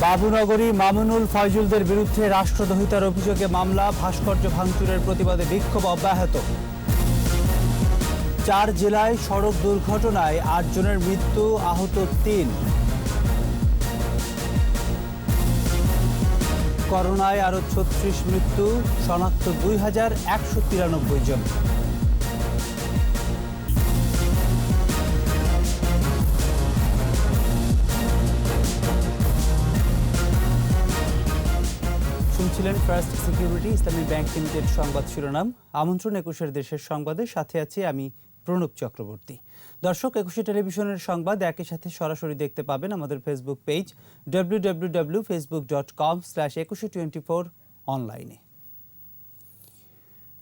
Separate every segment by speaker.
Speaker 1: বাবুনগরী মামুনুল ফয়জুলদের বিরুদ্ধে রাষ্ট্রদ্রোহিতার অভিযোগে মামলা, ভাস্কর্য ভাঙচুরের প্রতিবাদে বিক্ষোভ অব্যাহত। 4 জেলায় সড়ক দুর্ঘটনায় 8 জনের মৃত্যু, আহত 3। করোনায় আরও 36 মৃত্যু, শনাক্ত 2193 জন। শুনছিলেন ফার্স্ট সিকিউরিটি ইসলামী ব্যাংক লিমিটেড সংবাদ শিরোনাম। আমন্ত্রণ 21 দেশের সংবাদের সাথে আছি আমি প্রণব চক্রবর্তী। দর্শক, 21 টেলিভিশনের সংবাদ একই সাথে সরাসরি দেখতে পাবেন আমাদের ফেসবুক পেজ www.facebook.com/2124 অনলাইনে।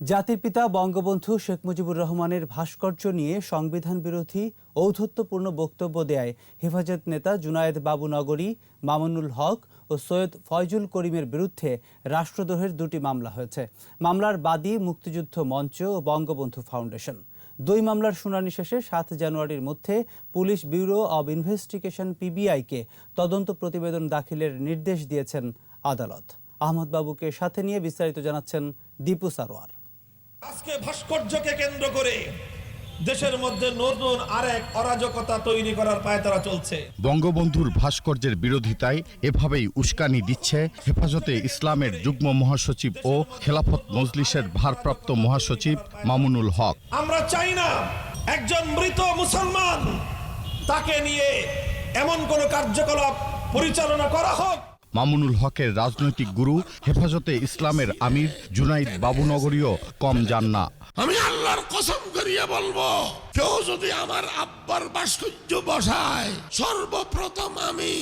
Speaker 1: জাতির পিতা বঙ্গবন্ধু শেখ মুজিবুর রহমানের ভাস্কর্য নিয়ে সংবিধান বিরোধী ঔদ্ধত্যপূর্ণ বক্তব্য দেয় হেফাজত নেতা জুনায়েদ বাবুনগরী, মামুনুল হক ও সৈয়দ ফয়জুল করিমের বিরুদ্ধে রাষ্ট্রদ্রোহের 2টি মামলা হয়েছে। মামলার বাদী মুক্তিযুদ্ধ মঞ্চ ও বঙ্গবন্ধু ফাউন্ডেশন। 2 মামলার শুনানি শেষে 7 জানুয়ারির মধ্যে পুলিশ ব্যুরো অব ইনভেস্টিগেশন পিবিআইকে তদন্ত প্রতিবেদন দাখিলের নির্দেশ দিয়েছেন আদালত। আহমদ বাবুকে সাথে নিয়ে বিস্তারিত জানাচ্ছেন দীপু সারোয়ার।
Speaker 2: আজকে ভাস্কর্যকে কেন্দ্র করে দেশের মধ্যে নতুন আরেক অরাজকতা তৈরি করার পায়তারা চলছে।
Speaker 3: বঙ্গবন্ধুর ভাস্কর্যের বিরোধিতায় এভাবেই উস্কানি দিচ্ছে হেফাজতে ইসলামের যুগ্ম মহাসচিব ও খেলাফত মজলিসের ভারপ্রাপ্ত মহাসচিব মামুনুল হক।
Speaker 2: আমরা চাই না একজন মৃত মুসলমান তাকে নিয়ে এমন কোন কার্যকলাপ পরিচালনা করা হোক।
Speaker 3: মামুনুল হকের রাজনৈতিক গুরু হেফাজতে ইসলামের আমির জুনাইদ বাবুনগরীও কম যান না।
Speaker 4: আমি আল্লাহর কসম করিয়া বলবো, কেউ যদি আমার আব্বার ভাস্কর্য বসায়, সর্বপ্রথম আমি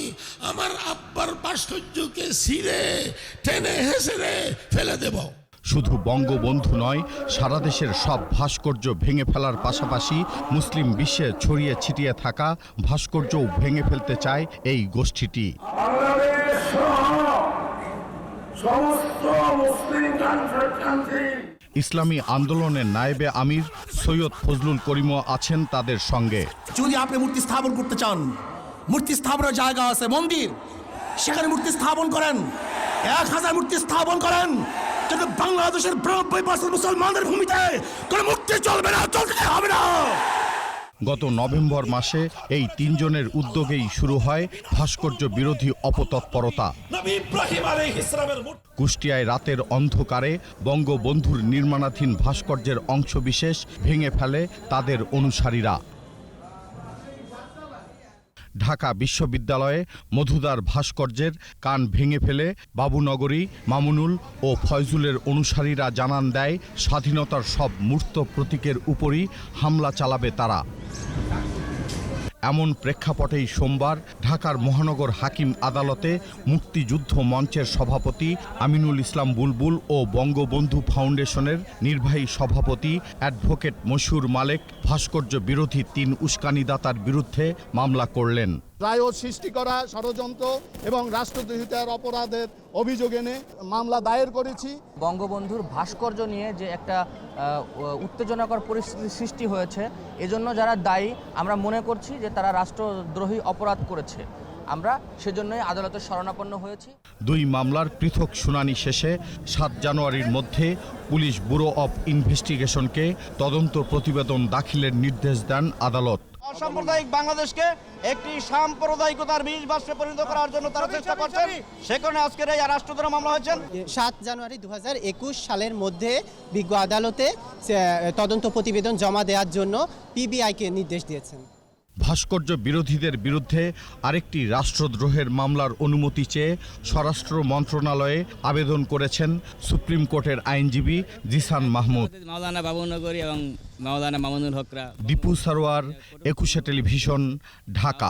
Speaker 4: আমার আব্বার ভাস্কর্যকে ছিঁড়ে টেনে হেসড়ে ফেলে দেব।
Speaker 3: শুধু বঙ্গবন্ধু নয়, সারা দেশের সব ভাস্কর্য ভেঙে ফেলার পাশাপাশি মুসলিম বিশ্বে ছড়িয়ে ছিটিয়ে থাকা ভাস্কর্যও ভেঙে ফেলতে চায় এই গোষ্ঠীটি। ইসলামী আন্দোলনের নায়েবে আমির সৈয়দ ফজলুল করিমও আছেন তাদের সঙ্গে।
Speaker 5: যদি আপনি মূর্তি স্থাপন করতে চান, মূর্তি স্থাপনের জায়গা আছে, মন্দির, সেখানে মূর্তি স্থাপন করেন, 1000 মূর্তি স্থাপন করেন, কিন্তু বাংলাদেশের 92% মুসলমানদের ভূমিতে কোনো মূর্তি চলবে না, চলতে হবে না।
Speaker 3: গত নভেম্বর মাসে এই 3 জনের উদ্যোগেই শুরু হয় ভাস্কর্য বিরোধী অপতৎপরতা। কুষ্টিয়ায় রাতের অন্ধকারে বঙ্গবন্ধুর নির্মাণাধীন ভাস্কর্যের অংশবিশেষ ভেঙে ফেলে তাদের অনুসারীরা। ঢাকা বিশ্ববিদ্যালয়ে মধুদার ভাস্কর্যের কান ভেঙে ফেলে বাবুনগরী, মামুনুল ও ফয়জুলের অনুসারীরা জানান দেয়, স্বাধীনতার সব মূর্ত প্রতীকের উপরই হামলা চালাবে তারা। এমন প্রেক্ষাপটেই সোমবার ঢাকার মহানগর হাকিম আদালতে মুক্তিযুদ্ধ মঞ্চের সভাপতি আমিনুল ইসলাম বুলবুল ও বঙ্গবন্ধু ফাউন্ডেশনের নির্বাহী সভাপতি অ্যাডভোকেট মশিউর মালেক ভাস্কর্য বিরোধী 3 উস্কানিদাতার বিরুদ্ধে মামলা করলেন।
Speaker 6: রায় সৃষ্টি করা, ষড়যন্ত্র এবং রাষ্ট্রদ্রোহিতার অপরাধের অভিযোগ এনে মামলা দায়ের করেছি।
Speaker 7: বঙ্গবন্ধুর ভাস্কর্য নিয়ে যে একটা উত্তেজনাকর পরিস্থিতি সৃষ্টি হয়েছে, এজন্য যারা দায়ী আমরা মনে করছি যে তারা রাষ্ট্রদ্রোহী অপরাধ করেছে। আমরা সেজন্যই আদালতের শরণাপন্ন হয়েছি। 2
Speaker 3: মামলার পৃথক শুনানি শেষে 7 জানুয়ারির মধ্যে পুলিশ ব্যুরো অব ইনভেস্টিগেশনকে তদন্ত প্রতিবেদন দাখিলের নির্দেশ দেন আদালত।
Speaker 8: অসাম্প্রদায়িক বাংলাদেশকে একটি সাম্প্রদায়িকতার বীজবাষ্পে পরিণত করার জন্য তারা চেষ্টা করছেন, সে কারণে আজকের এই রাষ্ট্রদ্রোহ মামলা হয়েছে।
Speaker 9: 7 জানুয়ারি 2021 সালের মধ্যে বিজ্ঞ আদালতে তদন্ত প্রতিবেদন জমা দেওয়ার জন্য পিবিআইকে নির্দেশ দিয়েছেন।
Speaker 3: ভাস্কর্য বিরোধীদের বিরুদ্ধে আরেকটি রাষ্ট্রদ্রোহের মামলার অনুমতি চেয়ে স্বরাষ্ট্র মন্ত্রণালয়ে আবেদন করেছেন সুপ্রিম কোর্টের আইনজীবী জিসান মাহমুদ।
Speaker 10: মাওলানা বাবুনগরী এবং মাওলানা মামুনুল হকরা।
Speaker 3: দীপু সারোয়ার, 21 টেলিভিশন, ঢাকা।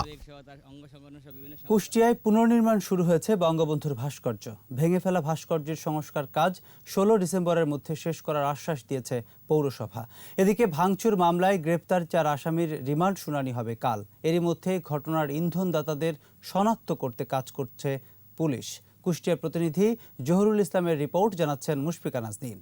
Speaker 1: কুষ্টিয়ায় পুনর্নির্মাণ শুরু হয়েছে বঙ্গবন্ধুর ভাস্কর্য। ভেঙে ফেলা ভাস্কর্যের সংস্কার কাজ 16 ডিসেম্বরের মধ্যে শেষ করার আশ্বাস দিয়েছে পৌরসভা। এদিকে ভাঙচুর মামলায় গ্রেপ্তার 4 আসামির রিমান্ড শুনানি হবে কাল। এরই মধ্যে ঘটনার ইন্ধনদাতাদের শনাক্ত করতে কাজ করছে পুলিশ। কুষ্টিয়ার প্রতিনিধি জহুরুল ইসলামের রিপোর্ট, জানাচ্ছেন মুশফিকা নাজনীন।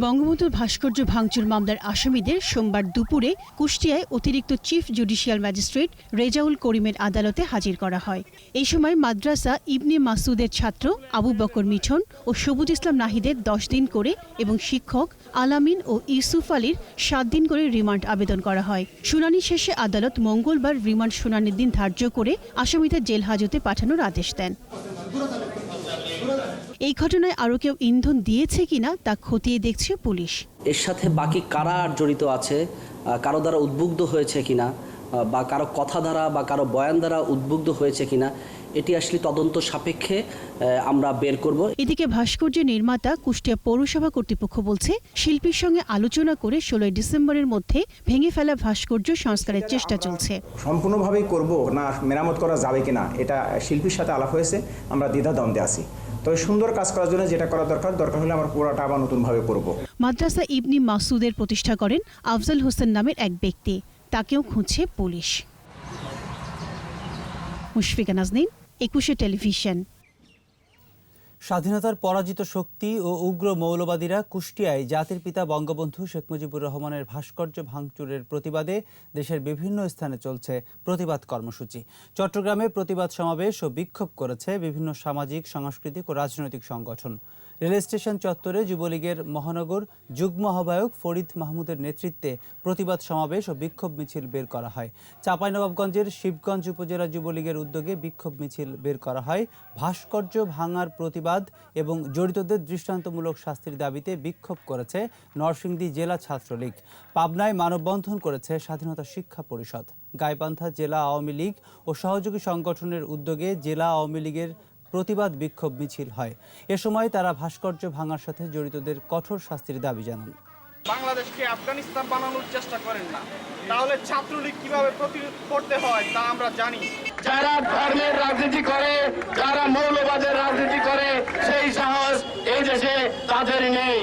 Speaker 11: বঙ্গবন্ধুর ভাস্কর্য ভাঙচুর মামলার আসামিদের সোমবার দুপুরে কুষ্টিয়ায় অতিরিক্ত চিফ জুডিশিয়াল ম্যাজিস্ট্রেট রেজাউল করিমের আদালতে হাজির করা হয়। এই সময় মাদ্রাসা ইবনে মাসুদের ছাত্র আবু বকর মিঠন ও সবুজ ইসলাম নাহিদের 10 দিন করে এবং শিক্ষক আলামিন ও ইউসুফ আলীর 7 দিন করে রিমান্ড আবেদন করা হয়। শুনানি শেষে আদালত মঙ্গলবার রিমান্ড শুনানির দিন ধার্য করে আসামিদের জেল হাজতে পাঠানোর আদেশ দেন। এই ঘটনায় আরও কেউ ইন্ধন দিয়েছে কিনা তা খতিয়ে দেখছে পুলিশ।
Speaker 12: এর সাথে বাকি কারা জড়িত আছে, কারো দ্বারা উদ্বুদ্ধ হয়েছে কিনা, বা কারো কথা দ্বারা বা কারো বয়ান দ্বারা উদ্বুদ্ধ হয়েছে কিনা, এটি আসলে তদন্ত সাপেক্ষে আমরা বের করব।
Speaker 11: এদিকে ভাস্কর্যের নির্মাতা কুষ্টিয়া পৌরসভা কর্তৃপক্ষ বলছে, শিল্পীর সঙ্গে আলোচনা করে 16 ডিসেম্বরের মধ্যে ভেঙে ফেলা ভাস্কর্য সংস্কারের চেষ্টা চলছে।
Speaker 13: সম্পূর্ণভাবেই করব না মেরামত করা যাবে কিনা এটা শিল্পীর সাথে আলাপ হয়েছে, আমরা দ্বিধাদ্বন্দ্বে আছি। তবে সুন্দর কাজ করার জন্য যেটা করা দরকার হলে আমরা পুরোটা আবার নতুনভাবে করব। মাদ্রাসা
Speaker 11: ইবনি মাসুদের প্রতিষ্ঠা করেন আফজাল হোসেন নামের এক ব্যক্তি, তাকেও খুঁজছে পুলিশ। মুশফিকা নাজনীন, 21 টেলিভিশন।
Speaker 1: স্বাধীনতার পরাজিত শক্তি ও উগ্র মৌলবাদীরা কুষ্টিয়ায় জাতির পিতা বঙ্গবন্ধু শেখ মুজিবুর রহমানের ভাস্কর্য ভাঙচুরের প্রতিবাদে দেশের বিভিন্ন স্থানে চলছে প্রতিবাদ কর্মসূচি। চট্টগ্রামে প্রতিবাদ সমাবেশ ও বিক্ষোভ করেছে বিভিন্ন সামাজিক, সাংস্কৃতিক ও রাজনৈতিক সংগঠন। রেল স্টেশন চত্বরে যুবলীগের মহানগর যুগ্ম আহ্বায়ক ফরিদ মাহমুদের নেতৃত্বে প্রতিবাদ সমাবেশ ও বিক্ষোভ মিছিল বের করা হয়। চাঁপাইনবাবগঞ্জের শিবগঞ্জ উপজেলা যুবলীগের উদ্যোগে বিক্ষোভ মিছিল বের করা হয়। ভাস্কর্য ভাঙার প্রতিবাদ এবং জড়িতদের দৃষ্টান্তমূলক শাস্তির দাবিতে বিক্ষোভ করেছে নরসিংদী জেলা ছাত্রলীগ। পাবনায় মানববন্ধন করেছে স্বাধীনতা শিক্ষা পরিষদ। গাইবান্ধা জেলা আওয়ামী লীগ ও সহযোগী সংগঠনের উদ্যোগে জেলা আওয়ামী লীগের প্রতিবাদ বিক্ষোভ মিছিল হয়। এ সময় তারা ভাস্কর্য ভাঙার সাথে জড়িতদের কঠোর শাস্তির দাবি জানান।
Speaker 14: বাংলাদেশকে আফগানিস্তান বানানোর চেষ্টা করেন না, তাহলে ছাত্রলীগ কিভাবে প্রতিরোধ করতে হয় তা আমরা জানি।
Speaker 4: যারা ধর্মের রাজনীতি করে, যারা মৌলবাদের রাজনীতি করে, সেই সাহস এই দেশে তাদের নেই।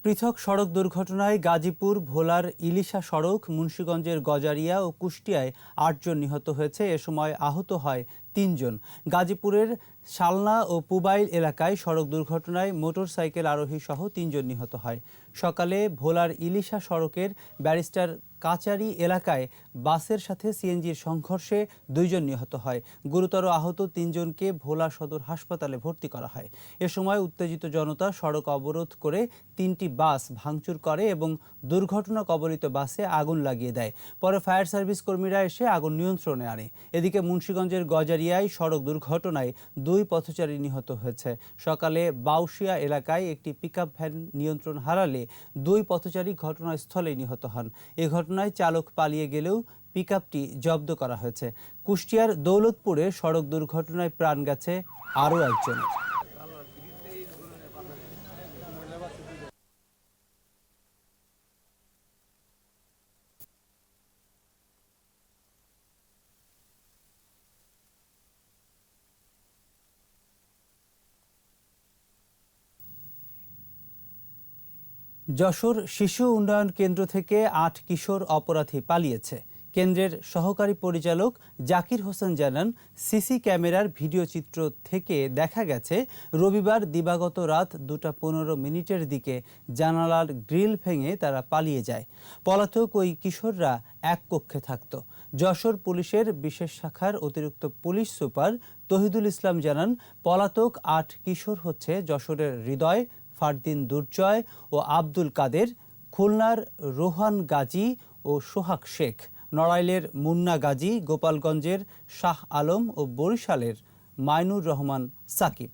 Speaker 1: পৃথক সড়ক দুর্ঘটনায় গাজীপুর ভোলার ইলিশা সড়ক, মুন্সিগঞ্জের গজারিয়া ও কুষ্টিয়ায় 8 জন নিহত হয়েছে। এ সময় আহত হয় 3 জন। গাজীপুরের শালনা ও পুবাইল এলাকায় সড়ক দুর্ঘটনায় মোটরসাইকেল আরোহী সহ 3 জন নিহত হয়। সকালে ভোলার ইলিশা সড়কের ব্যারিস্টার কাচারি এলাকায় বাসের সাথে সিএনজির সংঘর্ষে 2 জন নিহত হয়। গুরুতর আহত 3 জনকে ভোলা সদর হাসপাতালে ভর্তি করা হয়। এ সময় উত্তেজিত জনতা সড়ক অবরোধ করে 3টি বাস ভাঙচুর করে এবং দুর্ঘটনা কবলিত বাসে আগুন লাগিয়ে দেয়। পরে ফায়ার সার্ভিস কর্মীরা এসে আগুন নিয়ন্ত্রণে আনে। এদিকে মুন্সিগঞ্জের গজারিয়ায় সড়ক দুর্ঘটনায় 2 পথচারী নিহত হয়েছে। সকালে বাউশিয়া এলাকায় একটি পিকআপ ভ্যান নিয়ন্ত্রণ হারালে 2 পথচারী ঘটনাস্থলেই নিহত হন। এ ঘটনায় চালক পালিয়ে গেলেও পিকআপটি জব্দ করা হয়েছে। কুষ্টিয়ার দৌলতপুরে সড়ক দুর্ঘটনায় প্রাণ গেছে আরও একজনের। যশোর শিশু উন্নয়ন কেন্দ্র থেকে 8 কিশোর অপরাধী পালিয়েছে। কেন্দ্রের সহকারী পরিচালক জাকির হোসেন জানান, সিসি ক্যামেরার ভিডিও চিত্র থেকে দেখা গেছে রবিবার দিবাগত রাত 2:15 দিকে জানালার গ্রিল ভেঙে তারা পালিয়ে যায়। পলাতক ওই কিশোররা এক কক্ষে থাকত। যশোর পুলিশের বিশেষ শাখার অতিরিক্ত পুলিশ সুপার তহিদুল ইসলাম জানান, পলাতক 8 কিশোর হচ্ছে যশোরের হৃদয়, ফারদিন দুর্জয় ও আব্দুল কাদের, খুলনার রোহান গাজী ও সোহাগ শেখ, নড়াইলের মুন্না গাজী, গোপালগঞ্জের শাহ আলম ও বরিশালের মাইনুর রহমান সাকিব।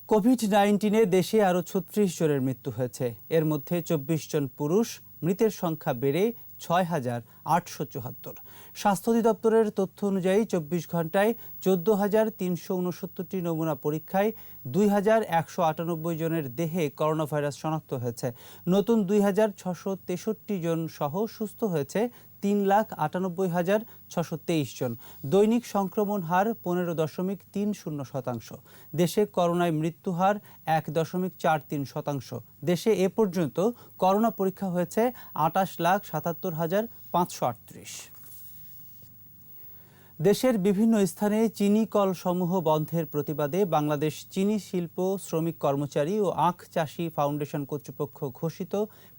Speaker 1: কোভিড-19 দেশে আরও 36 জনের মৃত্যু হয়েছে। এর মধ্যে 24 জন পুরুষ। মৃতের সংখ্যা বেড়ে 6,874। স্বাস্থ্য অধিদপ্তরের তথ্য অনুযায়ী 24 ঘন্টায় 14,369টি নমুনা পরীক্ষায় 2,198 জনের দেহে করোনা ভাইরাস শনাক্ত হয়েছে। নতুন 2,663 জন সহ সুস্থ হয়েছে 3,98,623 জন। দৈনিক সংক্রমণ হার 15.30%। দেশে করোনায় মৃত্যু হার 1.43%। দেশে এ পর্যন্ত করোনা পরীক্ষা হয়েছে 28,77,538। দেশের বিভিন্ন স্থানে চিনি কল সমূহ বন্ধের প্রতিবাদে বাংলাদেশ চিনি শিল্প শ্রমিক কর্মচারী ও আখ চাষী ফাউন্ডেশন কর্তৃপক্ষ ঘোষিত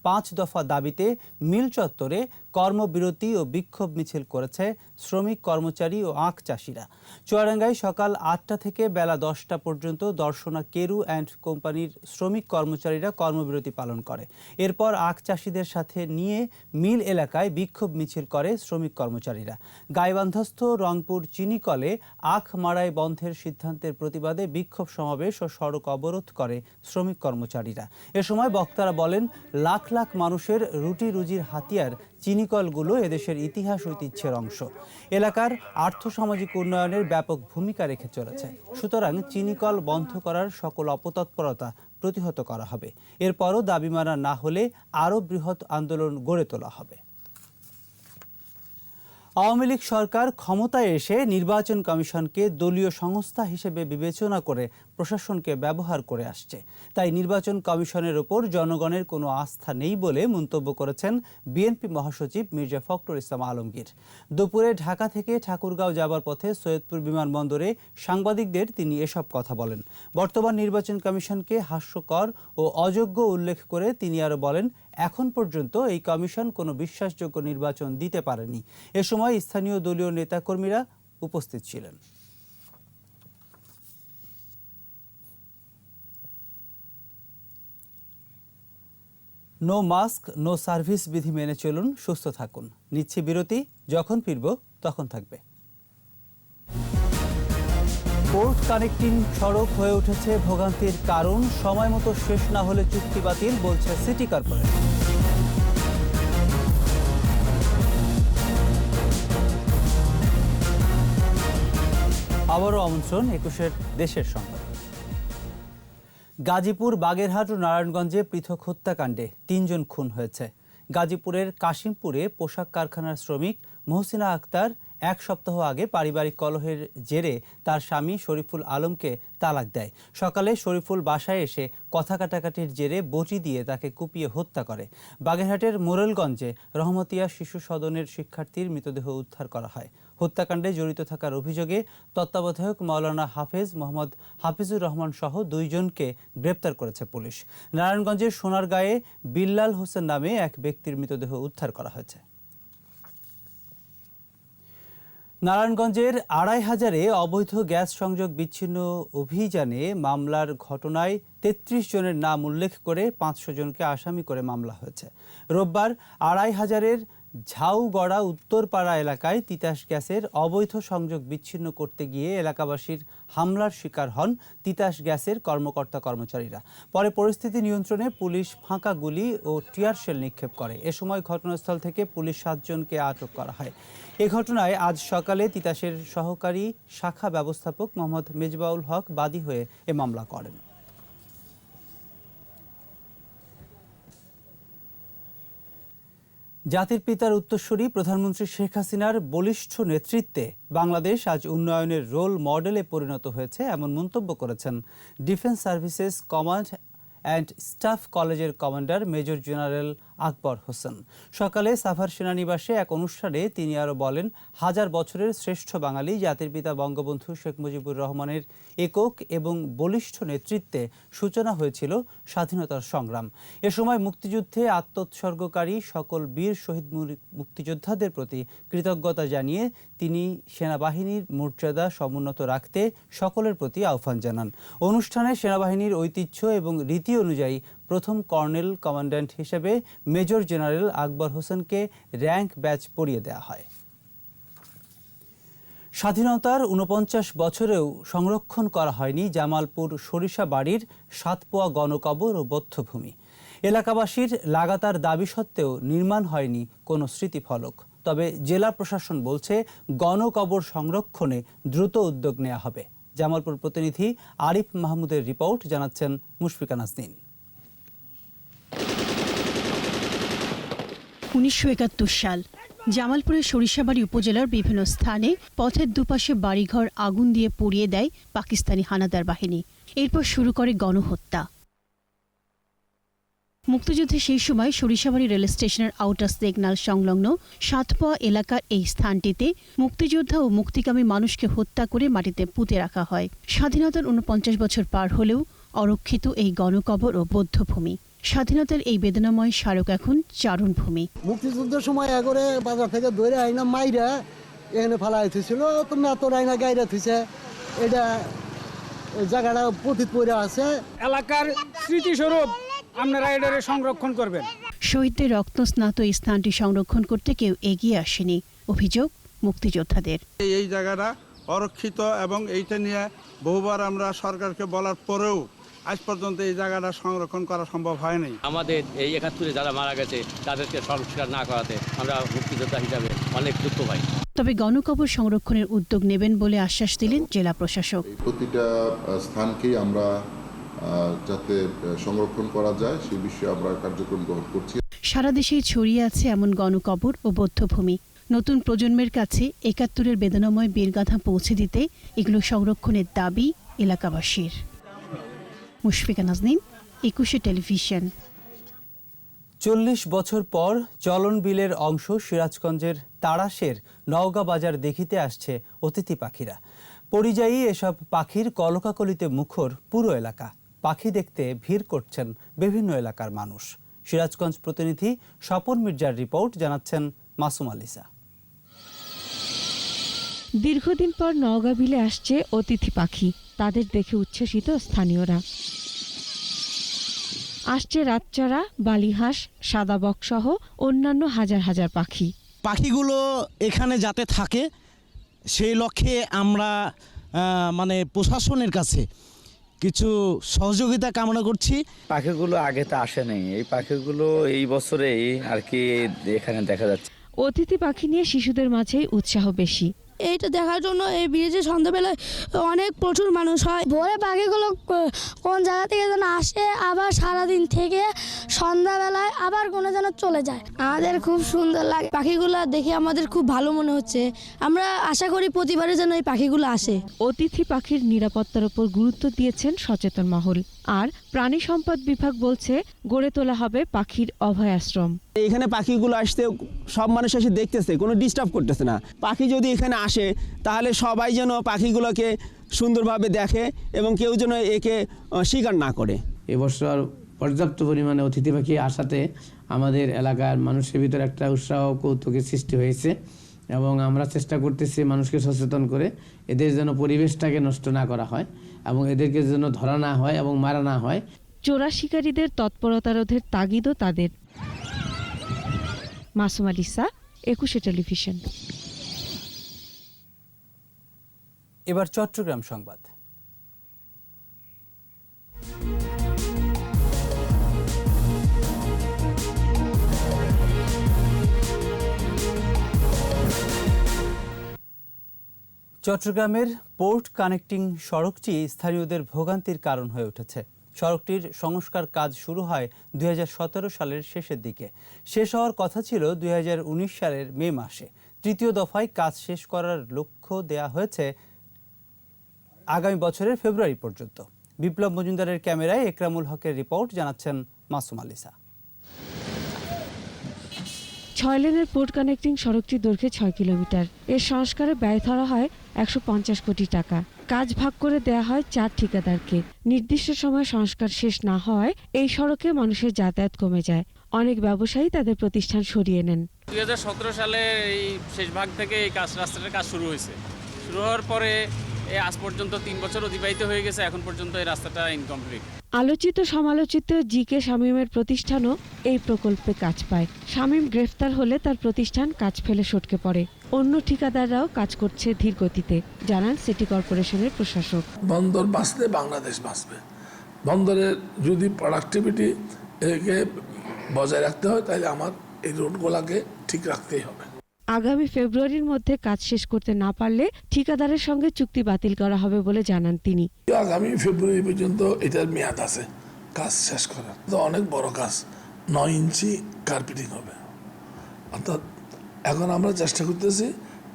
Speaker 1: ৫ দফা দাবিতে মিল চত্বরে কর্মবিরতি ও বিক্ষোভ মিছিল করেছে শ্রমিক কর্মচারী ও আখ চাষীরা। চুয়াডাঙ্গায় সকাল ৮টা থেকে বেলা ১০টা পর্যন্ত দর্শনা কেরু অ্যান্ড কোম্পানির শ্রমিক কর্মচারীরা কর্মবিরতি পালন করে। এরপর আখ চাষীদের সাথে নিয়ে মিল এলাকায় বিক্ষোভ মিছিল করে শ্রমিক কর্মচারীরা। গাইবান্ধাস্থ রংপুর চিনিকলে আখ মাড়াই বন্ধের সিদ্ধান্তের প্রতিবাদে বিক্ষোভ সমাবেশ ও সড়ক অবরোধ করে শ্রমিক কর্মচারীরা। এ সময় বক্তারা বলেন, লাখ লাখ মানুষের রুটি রুজির হাতিয়ার চিনিকলগুলো এদেশের ইতিহাস ঐতিহ্যের অংশ। এলাকার আর্থসামাজিক উন্নয়নের ব্যাপক ভূমিকা রেখে চলেছে। সুতরাং চিনিকল বন্ধ করার সকল অপতৎপরতা প্রতিহত করা হবে। এরপরও দাবি মানা না হলে আরও বৃহৎ আন্দোলন গড়ে তোলা হবে। আওয়ামী লীগ সরকার ক্ষমতায় এসে নির্বাচন কমিশনকে দলীয় সংস্থা হিসেবে বিবেচনা করে প্রশাসনকে ব্যবহার করে আসছে। তাই নির্বাচন কমিশনের ওপর জনগণের কোনো আস্থা নেই বলে মন্তব্য করেছেন বিএনপি মহাসচিব মির্জা ফখরুল ইসলাম আলমগীর। দুপুরে ঢাকা থেকে ঠাকুরগাঁও যাবার পথে সৈয়দপুর বিমানবন্দরে সাংবাদিকদের তিনি এসব কথা বলেন। বর্তমান নির্বাচন কমিশনকে হাস্যকর ও অযোগ্য উল্লেখ করে তিনি আরও বলেন, এখন পর্যন্ত এই কমিশন কোনো বিশ্বাসযোগ্য নির্বাচন দিতে পারেনি। এ সময় স্থানীয় দলীয় নেতাকর্মীরা উপস্থিত ছিলেন। নো মাস্ক নো সার্ভিস বিধি মেনে চলুন, সুস্থ থাকুন। নিচ্ছি বিরতি, যখন ফিরব তখন থাকবে। পোর্ট কানেক্টিং সড়ক হয়ে উঠেছে ভোগান্তির কারণ। সময় মতো শেষ না হলে চুক্তি বাতিল, বলছে সিটি কর্পোরেশন। আবারও আমন্ত্রণ ২১-এর দেশের সংবাদ। গাজীপুর, বাগেরহাট ও নারায়ণগঞ্জে পৃথক হত্যাকাণ্ডে ৩ জন খুন হয়েছে। গাজীপুরের কাশিমপুরে পোশাক কারখানার শ্রমিক মহসিনা আক্তার ১ সপ্তাহ আগে পারিবারিক কলহের জেরে তার স্বামী শরীফুল আলমকে তালাক দেয়। সকালে শরীফুল বাসায় এসে কথা কাটাকাটির জেরে বটি দিয়ে তাকে কুপিয়ে হত্যা করে। বাগেরহাটের মোরেলগঞ্জে রহমতিয়া শিশু সদনের শিক্ষার্থীর মৃতদেহ উদ্ধার করা হয়। হত্যাকাণ্ডে জড়িত থাকার অভিযোগে তত্ত্বাবধায়ক মাওলানা হাফেজ মোহাম্মদ হাফিজুর রহমান সহ ২ জনকে গ্রেপ্তার করেছে পুলিশ। নারায়ণগঞ্জের সোনারগাঁয়ে বিল্লাল হোসেন নামে এক ব্যক্তির মৃতদেহ উদ্ধার করা হয়েছে। নারায়ণগঞ্জের ২৫০০-এ অবৈধ গ্যাস সংযোগ বিচ্ছিন্ন অভিযানে মামলার ঘটনায় ৩৩ জনের নাম উল্লেখ করে ৫০০ জনকে আসামি করে মামলা হয়েছে। রোববার ২৫০০-এর ঝাউগড়া উত্তরপাড়া এলাকায় তিতাস গ্যাসের অবৈধ সংযোগ বিচ্ছিন্ন করতে গিয়ে এলাকাবাসীর হামলার শিকার হন তিতাস গ্যাসের কর্মকর্তা কর্মচারীরা। পরে পরিস্থিতি নিয়ন্ত্রণে পুলিশ ফাঁকা গুলি ও টিয়ার শেল নিক্ষেপ করে। এ সময় ঘটনাস্থল থেকে পুলিশ ৭ জনকে আটক করা হয়। এ ঘটনায় আজ সকালে তিতাসের সহকারী শাখা ব্যবস্থাপক মোহাম্মদ মেজবাউল হক বাদী হয়ে এ মামলা করেন। জাতির পিতার উত্তরসূরি প্রধানমন্ত্রী শেখ হাসিনার বলিষ্ঠ নেতৃত্বে বাংলাদেশ আজ উন্নয়নের রোল মডেলে পরিণত হয়েছে, এমন মন্তব্য করেছেন defence services command and staff কলেজের commander major general Akbar Hossain. সকালে সাভার সেনানিবাসে এক অনুষ্ঠানে তিনি আরও বলেন, হাজার বছরের শ্রেষ্ঠ বাঙালি জাতির পিতা বঙ্গবন্ধু শেখ মুজিবুর রহমানের একক এবং বলিষ্ঠ নেতৃত্বে সূচনা হয়েছিল স্বাধীনতার সংগ্রাম। এ সময় মুক্তিযুদ্ধে আত্মোৎসর্গকারী সকল বীর শহীদ মুক্তিযোদ্ধাদের প্রতি কৃতজ্ঞতা জানিয়ে তিনি সেনাবাহিনীর মর্যাদা সমুন্নত রাখতে সকলের প্রতি আহ্বান জানান। অনুষ্ঠানে সেনাবাহিনীর ঐতিহ্য এবং রীতি অনুযায়ী প্রথম কর্নেল কমান্ড্যান্ট হিসেবে মেজর জেনারেল আকবর হোসেনকে র্যাঙ্ক ব্যাচ পরিয়ে দেওয়া হয়। স্বাধীনতার ৪৯ বছরেও সংরক্ষণ করা হয়নি জামালপুর সরিষাবাড়ির ৭ পোয়া গণকবর ও বধ্যভূমি। এলাকাবাসীর লাগাতার দাবি সত্ত্বেও নির্মাণ হয়নি কোনো স্মৃতিফলক। তবে জেলা প্রশাসন বলছে গণকবর সংরক্ষণে দ্রুত উদ্যোগ নেওয়া হবে। জামালপুর প্রতিনিধি আরিফ মাহমুদের রিপোর্ট, জানাচ্ছেন মুশফিকা নাজনীন।
Speaker 11: ১৯৭১ সাল জামালপুরের সরিষাবাড়ি উপজেলার বিভিন্ন স্থানে পথের দুপাশে বাড়িঘর আগুন দিয়ে পুড়িয়ে দেয় পাকিস্তানি হানাদার বাহিনী। এরপর শুরু করে গণহত্যা। মুক্তিযুদ্ধে সেই সময় সরিষাবাড়ি রেল স্টেশনের আউটার সিগন্যাল সংলগ্ন সাতপোয়া এলাকার এই স্থানটিতে মুক্তিযোদ্ধা ও মুক্তিকামী মানুষকে হত্যা করে মাটিতে পুঁতে রাখা হয়। স্বাধীনতার ৪৯ বছর পার হলেও অরক্ষিত এই গণকবর ও বৌদ্ধভূমি। স্বাধীনতার এই বেদনাময় স্মারক এখন চারণভূমি।
Speaker 15: মুক্তিযুদ্ধের সময় এগরে বাজার থেকে ধরে আইনা মাইরা এখানে ফালাই থুছিল, তুমি এত আইনা গাইরা থুইছে, এটা জায়গাটা পতিত পড়ে আছে।
Speaker 16: এলাকার স্মৃতিস্বরূপ আপনারা এটারে সংরক্ষণ করবেন।
Speaker 11: শহীদদের রক্তস্নাত এই স্থানটি সংরক্ষণ করতে কেউ এগিয়ে আসেনি, অভিযোগ মুক্তিযোদ্ধাদের।
Speaker 17: এই জায়গাটা অরক্ষিত এবং এইটা নিয়ে বহুবার আমরা সরকারকে বলার পরেও আজ পর্যন্ত এই জায়গাটা সংরক্ষণ করা সম্ভব হয়নি।
Speaker 18: আমাদের এই ৭১-এ যারা মারা গেছে তাদেরকে সংস্কার না করাতে আমরা মুক্তিযোদ্ধা হিসাবে অনেক দুঃখ পাই।
Speaker 11: তবে গণকবর সংরক্ষণের উদ্যোগ নেবেন বলে আশ্বাস দিলেন জেলা প্রশাসক।
Speaker 19: প্রতিটা স্থানকেই আমরা যাতে সংরক্ষণ করা যায় সেই বিষয়ে আমরা কার্যক্রম গ্রহণ করছি।
Speaker 11: সারা দেশেই ছড়িয়ে আছে এমন গণকবর ও বৌদ্ধভূমি। নতুন প্রজন্মের কাছে ৭১-এর বেদনাময় বীরগাথা পৌঁছে দিতে এগুলো সংরক্ষণের দাবি এলাকাবাসীর। মুশফিকা নাজনীন, ২১শে টেলিভিশন।
Speaker 1: ৪০ বছর পর চলন বিলের অংশ সিরাজগঞ্জের তাড়াশের নওগাঁ বাজার দেখিতে আসছে অতিথি পাখিরা। পরিযায়ী এসব পাখির কলকাকলিতে মুখর পুরো এলাকা। পাখি দেখতে ভিড় করছেন বিভিন্ন এলাকার মানুষ। সিরাজগঞ্জ প্রতিনিধি স্বপন মির্জার রিপোর্ট, জানাচ্ছেন মাসুম আলিসা।
Speaker 20: দীর্ঘদিন পর নওগাঁ বিলে আসছে অতিথি পাখি, তাদের দেখে উচ্ছ্বসিত স্থানীয়রা। আসছে রাতচরা, বালিহাঁস, সাদা বকসহ অন্যান্য হাজার হাজার পাখি।
Speaker 5: পাখিগুলো এখানে যাতে থাকে সেই লক্ষ্যে আমরা প্রশাসনের কাছে কিছু সহযোগিতা কামনা করছি।
Speaker 21: পাখিগুলো আগে তো আসে নাই, এই পাখিগুলো এই বছরেই আর কি এখানে দেখা যাচ্ছে।
Speaker 20: অতিথি পাখি নিয়ে শিশুদের মাঝেই উৎসাহ বেশি।
Speaker 22: এইটা দেখার জন্য এই ব্রিজে সন্ধ্যাবেলায় অনেক প্রচুর মানুষ হয়। ভোরে পাখিগুলো কোন জায়গা থেকে যেন আসে, আবার সারাদিন থেকে সন্ধ্যাবেলায় আবার কোনো যেন চলে যায়। আমাদের খুব সুন্দর লাগে পাখিগুলো দেখে, আমাদের খুব ভালো মনে হচ্ছে। আমরা আশা করি প্রতিবারে যেন এই পাখিগুলো আসে।
Speaker 20: অতিথি পাখির নিরাপত্তার উপর গুরুত্ব দিয়েছেন সচেতন মহল। আর প্রাণী সম্পদ বিভাগ বলছে গড়ে তোলা হবে পাখির অভয়াশ্রম।
Speaker 5: এখানে পাখিগুলো আসতে সব মানুষ এসে দেখতেছে, কোনো ডিস্টার্ব করতেছে না। পাখি যদি এখানে আসে তাহলে সবাই যেন পাখিগুলোকে সুন্দরভাবে দেখে এবং কেউ যেন একে শিকার না করে।
Speaker 23: এবছর পর্যাপ্ত পরিমাণে অতিথি পাখি আসাতে আমাদের এলাকার মানুষের ভিতরে একটা উৎসাহ কৌতুকের সৃষ্টি হয়েছে এবং আমরা চেষ্টা করতেছি মানুষকে সচেতন করে এদের যেন পরিবেশটাকে নষ্ট না করা হয় এবং এদেরকে যেন ধরা না হয় এবং মারা না হয়।
Speaker 20: চোরা শিকারীদের তৎপরতা রোধের তাগিদও তাদের। মাসুম আলিসা, ২১শে টেলিভিশন।
Speaker 1: এবার চট্টগ্রাম সংবাদ। চট্টগ্রামের পোর্ট কানেক্টিং সড়কটি স্থানীয়দের ভোগান্তির কারণ হয়ে উঠেছে। সড়কটির সংস্কার কাজ শুরু হয় ২০১৭ সালের শেষের দিকে। শেষ হওয়ার কথা ছিল ২০১৯ সালের মে মাসে। তৃতীয় দফায় কাজ শেষ করার লক্ষ্য দেয়া হয়েছে আগামী বছরের ফেব্রুয়ারি পর্যন্ত। বিপ্লব মজুমদারের ক্যামেরায় একরামুল হকের রিপোর্ট, জানাচ্ছেন মাসুম আলিসা।
Speaker 20: ৬ লেনের পোর্ট কানেক্টিং সড়কটির দৈর্ঘ্য ৬ কিলোমিটার। এর সংস্কারে ব্যয় ধরা হয় ১৫০ কোটি টাকা। কাজ ভাগ করে দেয়া হয় ৪ ঠিকাদারকে। নির্দিষ্ট সময় সংস্কার শেষ না হওয়ায় এই সড়কে মানুষের যাতায়াত কমে যায়। অনেক ব্যবসায়ী তাদের প্রতিষ্ঠান সরিয়ে নেন।
Speaker 24: ২০১৭ সালে এই শেষ ভাগ থেকে এই রাস্তাটার কাজ শুরু হয়েছে। শুরু হওয়ার পরে আজ পর্যন্ত ৩ বছর অতিবাহিত হয়ে গেছে, এখন পর্যন্ত এই রাস্তাটা ইনকমপ্লিট।
Speaker 20: আলোচিত সমালোচিত জি.কে. শামীমের প্রতিষ্ঠানও এই প্রকল্পে কাজ পায়। শামীম গ্রেফতার হলে তার প্রতিষ্ঠান কাজ ফেলে সটকে পড়ে। অন্য ঠিকাদাররাও কাজ করছে ধীর গতিতে, জানান সিটি কর্পোরেশনের প্রশাসক।
Speaker 4: বন্দর বাঁচলে বাংলাদেশ বাঁচবে। বন্দরের যদি প্রোডাক্টিভিটি একে বজায় রাখতে হয় তাহলে আমার এই রোডগুলোকে ঠিক রাখতেই হবে।
Speaker 20: আগামী ফেব্রুয়ারির মধ্যে কাজ শেষ করতে না পারলে ঠিকাদারের সঙ্গে চুক্তি বাতিল করা হবে বলে জানান তিনি।
Speaker 4: আগামী ফেব্রুয়ারি পর্যন্ত এটার মেয়াদ আছে কাজ শেষ করার। অনেক বড় কাজ, ৯ ইঞ্চি কার্পেটিং হবে। অর্থাৎ এখন আমরা চেষ্টা করতেছি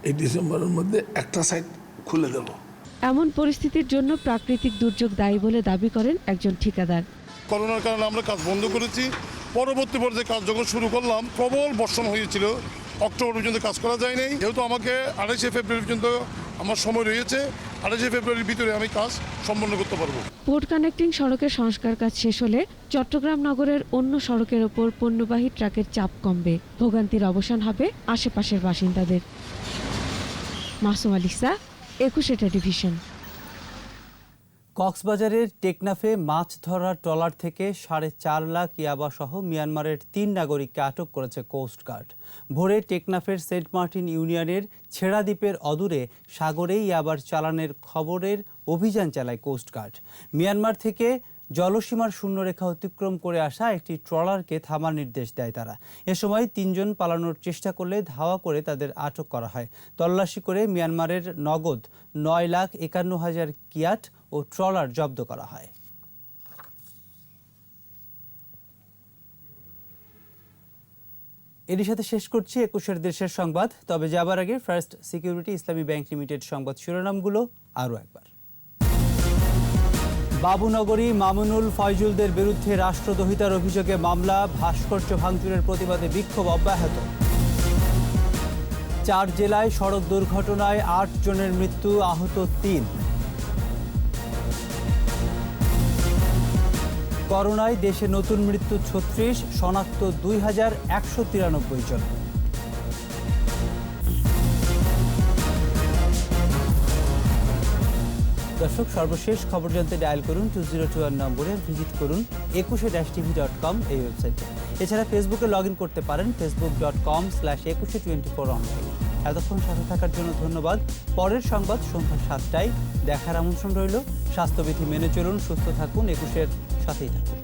Speaker 4: এই ডিসেম্বরের মধ্যে একটা সাইড খুলে দেব।
Speaker 20: এমন পরিস্থিতির জন্য প্রাকৃতিক দুর্যোগ দায়ী বলে দাবি করেন একজন ঠিকাদার।
Speaker 25: করোনার কারণে আমরা কাজ বন্ধ করেছি,
Speaker 2: পরবর্তী পর্যায়ে কাজ যখন শুরু করলাম প্রবল বর্ষণ হয়েছিল, অক্টোবর পর্যন্ত কাজ করা যায় নাই। যেহেতু আমাকে 28শে ফেব্রুয়ারি পর্যন্ত আমার সময় রয়েছে, 28শে ফেব্রুয়ারির ভিতরে আমি কাজ সম্পন্ন করতে পারবো।
Speaker 20: পোর্ট কানেক্টিং সড়কের সংস্কার কাজ শেষ হলে চট্টগ্রাম নগরের অন্য সড়কের ওপর পণ্যবাহী ট্রাকের চাপ কমবে, ভোগান্তির অবসান হবে আশেপাশের বাসিন্দাদের। মাসুম আলিসা, 21 টেলিভিশন।
Speaker 1: কক্সবাজারের টেকনাফে মাছ ধরার ট্রলার থেকে 4.5 লাখ ইয়াবা সহ মিয়ানমারের 3 নাগরিককে আটক করেছে কোস্টগার্ড। ভোরে টেকনাফের সেন্ট মার্টিন ইউনিয়নের ছেড়া দ্বীপের অদূরে সাগরে ইয়াবার চালানের খবরের অভিযান চালায় কোস্টগার্ড। মিয়ানমার থেকে জলসীমার শূন্যরেখা অতিক্রম করে আসা একটি ট্রলারকে থামার নির্দেশ দেয় তারা। এ সময় 3 জন পালানোর চেষ্টা করলে ধাওয়া করে তাদের আটক করা হয়। তল্লাশি করে মিয়ানমারের নগদ 9,51,000 কিয়াট ও ট্রলার জব্দ করা হয়। এর সাথে শেষ করছি 21 দেশের সংবাদ। তবে যাবার আগে ফার্স্ট সিকিউরিটি ইসলামী ব্যাংক লিমিটেড সংবাদ শিরোনামগুলো আরও একবার। বাবুনগরী মামুনুল ফয়জুলদের বিরুদ্ধে রাষ্ট্রদ্রোহিতার অভিযোগে মামলা, ভাস্কর্য ভাঙচুরের প্রতিবাদে বিক্ষোভ অব্যাহত। 4 জেলায় সড়ক দুর্ঘটনায় 8 জনের মৃত্যু, আহত 3। করোনায় দেশে নতুন মৃত্যু 36, শনাক্ত 2193 জন। দর্শক, সর্বশেষ খবর জানতে ডায়াল করুন 2021 নম্বরে, ভিজিট করুন 21-tv.com এই ওয়েবসাইটে। এছাড়া ফেসবুকে লগ ইন করতে পারেন facebook.com/2124 অনলাইনে। এতক্ষণ সাথে থাকার জন্য ধন্যবাদ। পরের সংবাদ সন্ধ্যা 7টায় দেখার আমন্ত্রণ রইল। স্বাস্থ্যবিধি মেনে চলুন, সুস্থ থাকুন, 21-এর সাথেই থাকুন।